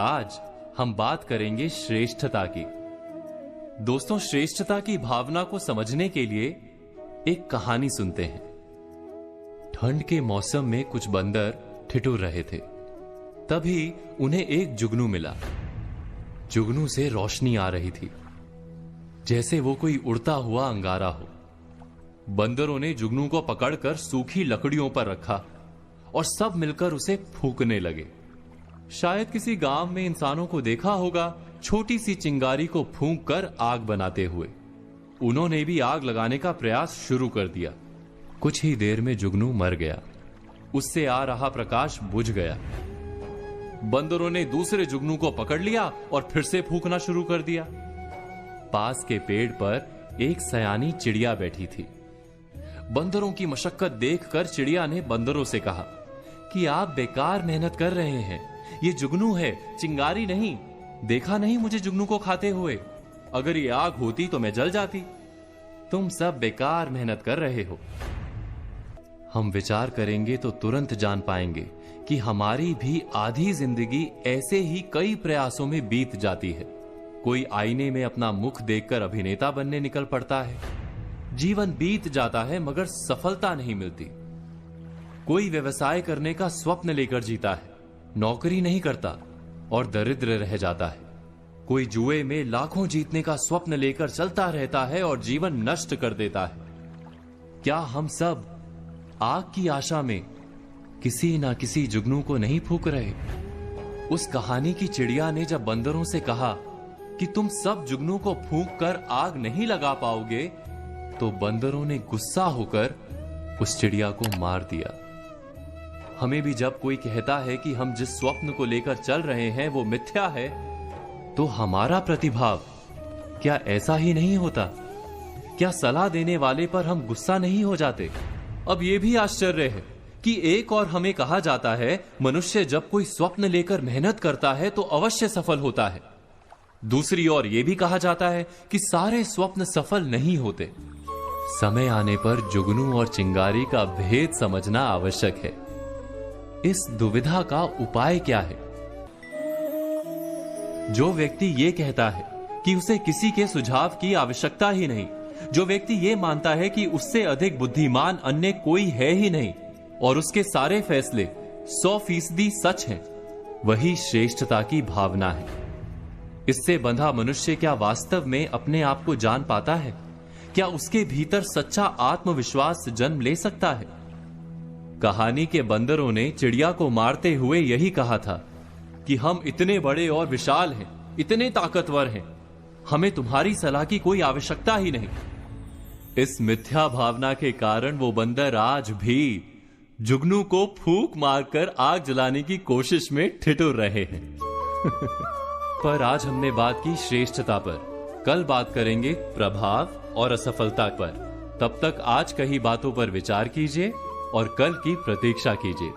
आज हम बात करेंगे श्रेष्ठता की। दोस्तों, श्रेष्ठता की भावना को समझने के लिए एक कहानी सुनते हैं। ठंड के मौसम में कुछ बंदर ठिठुर रहे थे। तभी उन्हें एक जुगनू मिला। जुगनू से रोशनी आ रही थी, जैसे वो कोई उड़ता हुआ अंगारा हो। बंदरों ने जुगनू को पकड़कर सूखी लकड़ियों पर रखा और सब मिलकर उसे फूंकने लगे। शायद किसी गांव में इंसानों को देखा होगा छोटी सी चिंगारी को फूंक कर आग बनाते हुए। उन्होंने भी आग लगाने का प्रयास शुरू कर दिया। कुछ ही देर में जुगनू मर गया। उससे आ रहा प्रकाश बुझ गया। बंदरों ने दूसरे जुगनू को पकड़ लिया और फिर से फूंकना शुरू कर दिया। पास के पेड़ पर एक सयानी चिड़िया बैठी थी। बंदरों की मशक्कत देखकर चिड़िया ने बंदरों से कहा कि आप बेकार मेहनत कर रहे हैं। ये जुगनू है, चिंगारी नहीं। देखा नहीं मुझे जुगनू को खाते हुए? अगर ये आग होती तो मैं जल जाती। तुम सब बेकार मेहनत कर रहे हो। हम विचार करेंगे तो तुरंत जान पाएंगे कि हमारी भी आधी जिंदगी ऐसे ही कई प्रयासों में बीत जाती है। कोई आईने में अपना मुख देखकर अभिनेता बनने निकल पड़ता है। जीवन बीत जाता है मगर सफलता नहीं मिलती। कोई व्यवसाय करने का स्वप्न लेकर जीता है, नौकरी नहीं करता और दरिद्र रह जाता है। कोई जुए में लाखों जीतने का स्वप्न लेकर चलता रहता है और जीवन नष्ट कर देता है। क्या हम सब आग की आशा में किसी ना किसी जुगनू को नहीं फूंक रहे? उस कहानी की चिड़िया ने जब बंदरों से कहा कि तुम सब जुगनू को फूंक कर आग नहीं लगा पाओगे, तो बंदरों ने गुस्सा होकर उस चिड़िया को मार दिया। हमें भी जब कोई कहता है कि हम जिस स्वप्न को लेकर चल रहे हैं वो मिथ्या है, तो हमारा प्रतिभाव क्या ऐसा ही नहीं होता? क्या सलाह देने वाले पर हम गुस्सा नहीं हो जाते? अब यह भी आश्चर्य है कि एक और हमें कहा जाता है मनुष्य जब कोई स्वप्न लेकर मेहनत करता है तो अवश्य सफल होता है। दूसरी ओर यह भी कहा जाता है कि सारे स्वप्न सफल नहीं होते। समय आने पर जुगनू और चिंगारी का भेद समझना आवश्यक है। इस दुविधा का उपाय क्या है? जो व्यक्ति ये कहता है कि उसे किसी के सुझाव की आवश्यकता ही नहीं, जो व्यक्ति ये मानता है कि उससे अधिक बुद्धिमान अन्य कोई है ही नहीं और उसके सारे फैसले 100% सच हैं, वही श्रेष्ठता की भावना है। इससे बंधा मनुष्य क्या वास्तव में अपने आप को जान पाता है? क्या उसके भीतर सच्चा आत्मविश्वास जन्म ले सकता है? कहानी के बंदरों ने चिड़िया को मारते हुए यही कहा था कि हम इतने बड़े और विशाल हैं, इतने ताकतवर हैं, हमें तुम्हारी सलाह की कोई आवश्यकता ही नहीं। इस मिथ्या भावना के कारण वो बंदर आज भी जुगनू को फूंक मारकर आग जलाने की कोशिश में ठिठुर रहे हैं। पर आज हमने बात की श्रेष्ठता पर। कल बात करेंगे प्रभाव और असफलता पर। तब तक आज कही बातों पर विचार कीजिए और कल की प्रतीक्षा कीजिए।